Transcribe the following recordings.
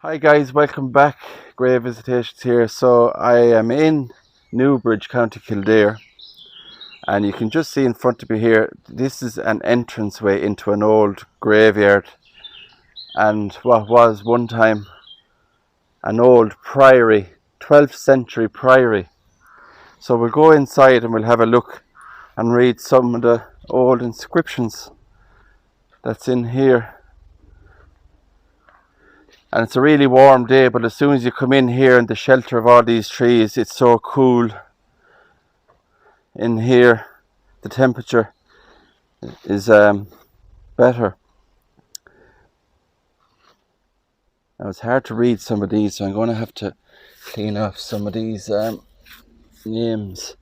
Hi guys, welcome back. Grave Visitations here. So I am in Newbridge, County Kildare, and you can just see in front of me here, this is an entranceway into an old graveyard and what was one time an old priory, 12th century priory. So we'll go inside and we'll have a look and read some of the old inscriptions that's in here. And it's a really warm day, but as soon as you come in here in the shelter of all these trees, it's so cool in here. The temperature is better. Now it's hard to read some of these, so I'm going to have to clean off some of these names.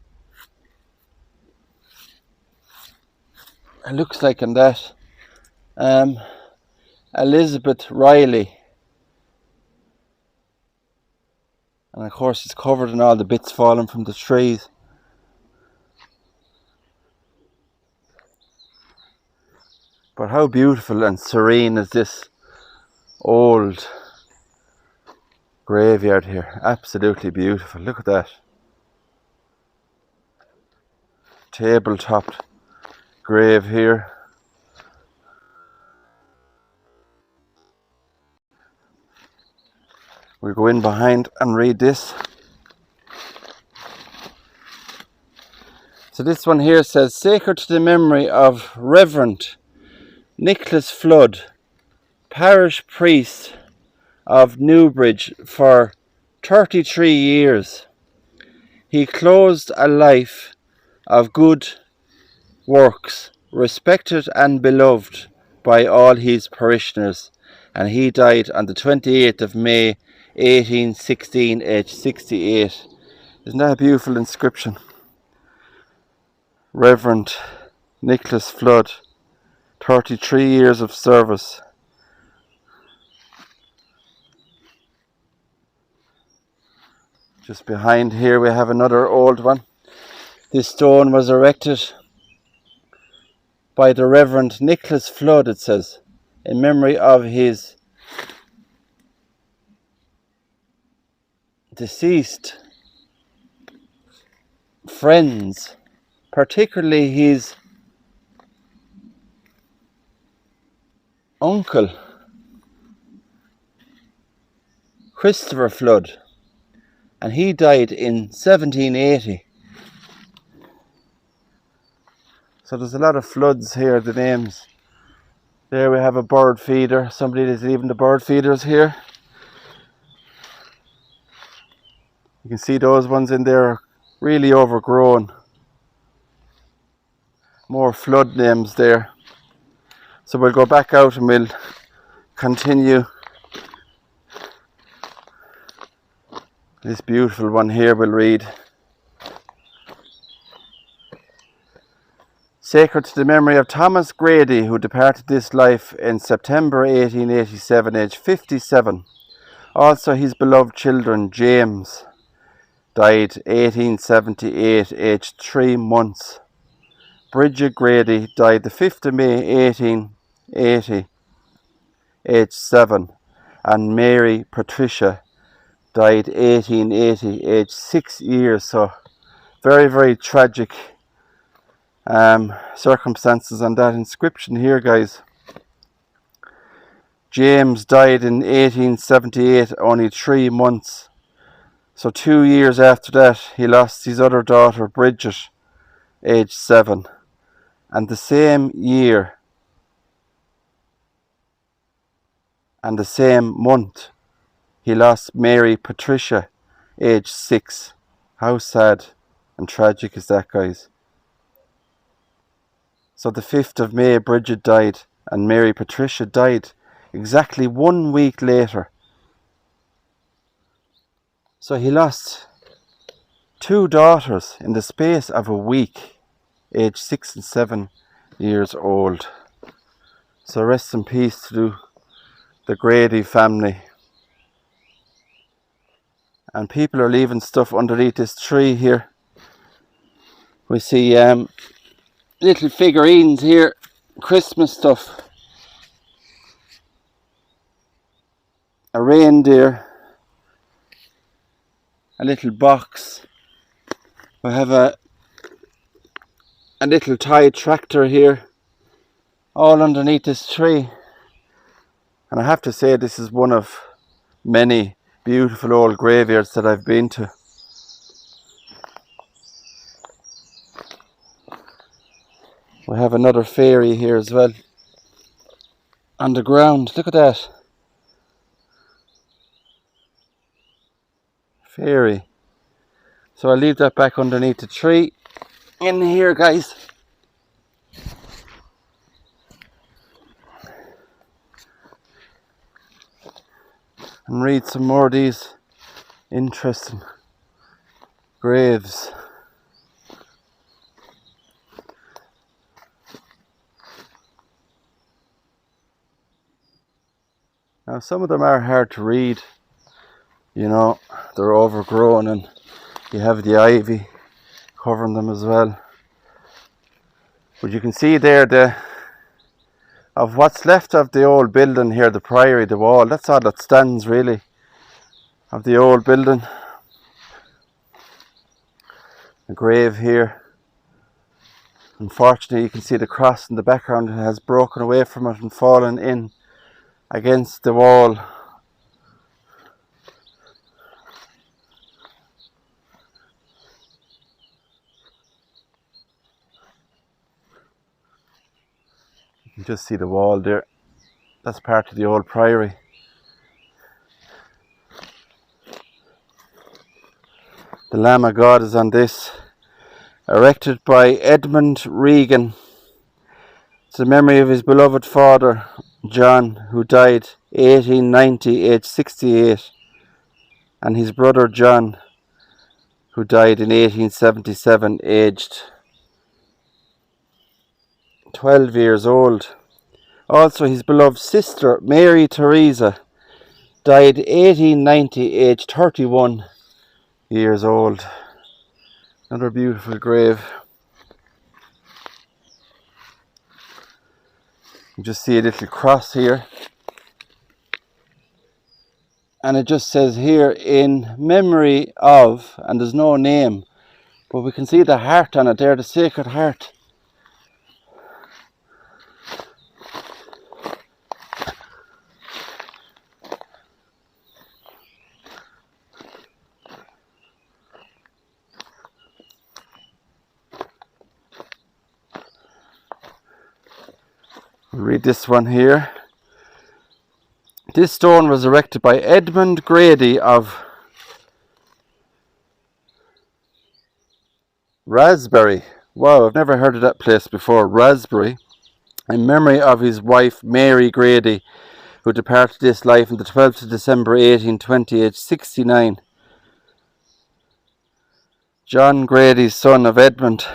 It looks like in that Elizabeth Riley. And of course it's covered in all the bits falling from the trees. But how beautiful and serene is this old graveyard here. Absolutely beautiful. Look at that. Table-topped grave here. We'll go in behind and read this. So this one here says, sacred to the memory of Reverend Nicholas Flood, parish priest of Newbridge for 33 years. He closed a life of good works, respected and beloved by all his parishioners, and he died on the 28th of May 1816, aged 68. Isn't that a beautiful inscription? Reverend Nicholas Flood, 33 years of service. Just behind here we have another old one. This stone was erected by the Reverend Nicholas Flood, it says, in memory of his deceased friends, particularly his uncle Christopher Flood, and he died in 1780. So there's a lot of Floods here, the names. There we have a bird feeder. Somebody is leaving the bird feeders here. You can see those ones in there are really overgrown. More Flood names there. So we'll go back out and we'll continue. This beautiful one here we'll read. Sacred to the memory of Thomas Grady, who departed this life in September 1887, aged 57. Also his beloved children, James, died 1878, aged 3 months. Bridget Grady died the 5th of May 1880, aged 7. And Mary Patricia died 1880, aged 6 years. So very, very tragic circumstances on that inscription here, guys. James died in 1878, only 3 months. So 2 years after that, he lost his other daughter, Bridget, aged 7. And the same year and the same month, he lost Mary Patricia, aged 6. How sad and tragic is that, guys? So the 5th of May, Bridget died, and Mary Patricia died exactly 1 week later. So he lost 2 daughters in the space of a week, aged 6 and 7 years old. So rest in peace to the Grady family. And people are leaving stuff underneath this tree here. We see little figurines here, Christmas stuff. a reindeer, a little box. We have a little toy tractor here, all underneath this tree. And I have to say, this is one of many beautiful old graveyards that I've been to. We have another fairy here as well, on the ground. Look at that. Fairy. So I'll leave that back underneath the tree. In here, guys. And read some more of these interesting graves. Now some of them are hard to read, you know, they're overgrown and you have the ivy covering them as well. But you can see there of what's left of the old building here, the priory, the wall. That's all that stands really of the old building. A grave here. Unfortunately, you can see the cross in the background. It has broken away from it and fallen in against the wall. You can just see the wall there. That's part of the old priory. The Lamb of God is on this, erected by Edmund Regan. It's the memory of his beloved father, John, who died 1890, aged 68, and his brother John, who died in 1877, aged 12 years old. Also, his beloved sister, Mary Teresa, died 1890, aged 31 years old. Another beautiful grave. You just see a little cross here. And it just says here, in memory of, and there's no name, but we can see the heart on it there, the Sacred Heart. We'll read this one here. This stone was erected by Edmund Grady of Raspberry. Wow, I've never heard of that place before, Raspberry. In memory of his wife Mary Grady, who departed this life on the 12th of December 1820, aged 69. John Grady's son of Edmund.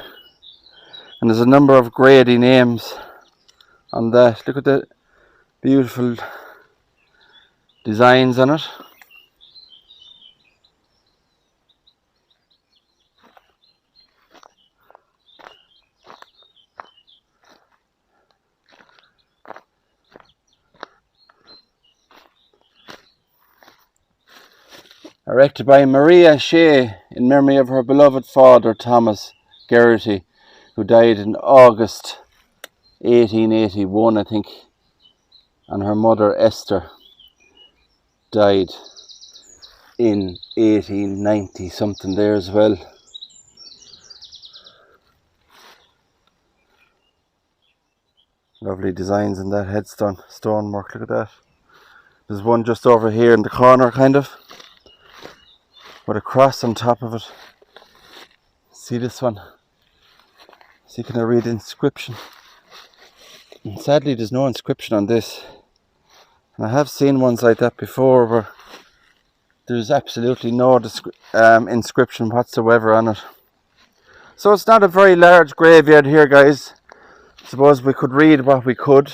And there's a number of Grady names on that. Look at the beautiful designs on it. Erected by Maria Shea in memory of her beloved father Thomas Geraghty, who died in August 1881, I think, and her mother Esther died in 1890 something there as well. Lovely designs in that headstone, stonework, look at that. There's one just over here in the corner kind of, with a cross on top of it. See this one? See, can I read the inscription? And sadly there's no inscription on this. And I have seen ones like that before where there's absolutely no inscription whatsoever on it. So it's not a very large graveyard here, guys. I suppose we could read what we could.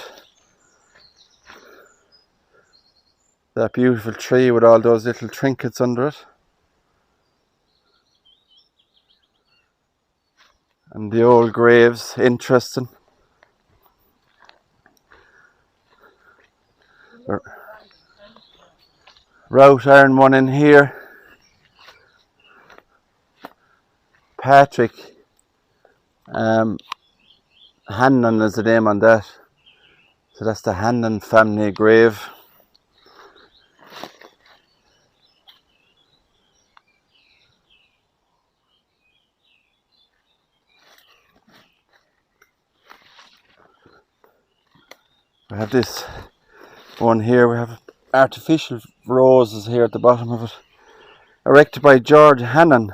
That beautiful tree with all those little trinkets under it. And the old graves, interesting. wrought iron one in here. Patrick Hannon is the name on that. So that's the Hannon family grave. We have this one here. We have artificial roses here at the bottom of it, erected by George Hannon,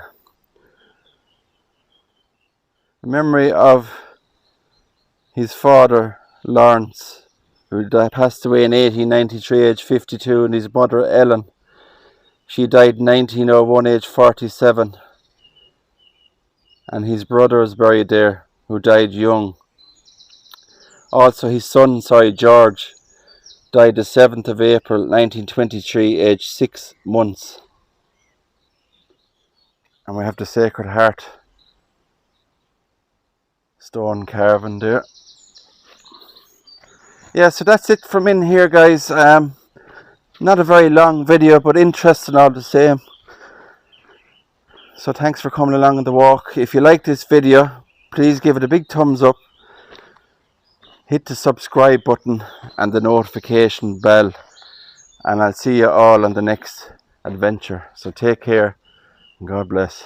in memory of his father Lawrence, who passed away in 1893, age 52, and his mother Ellen. She died in 1901, age 47, and his brother is buried there, who died young. Also, his son, George, died the 7th of April 1923, aged 6 months. And we have the Sacred Heart stone carving there. Yeah, so that's it from in here, guys. Not a very long video, but interesting all the same. So thanks for coming along on the walk. If you like this video, please give it a big thumbs up. Hit the subscribe button and the notification bell. And I'll see you all on the next adventure. So take care and God bless.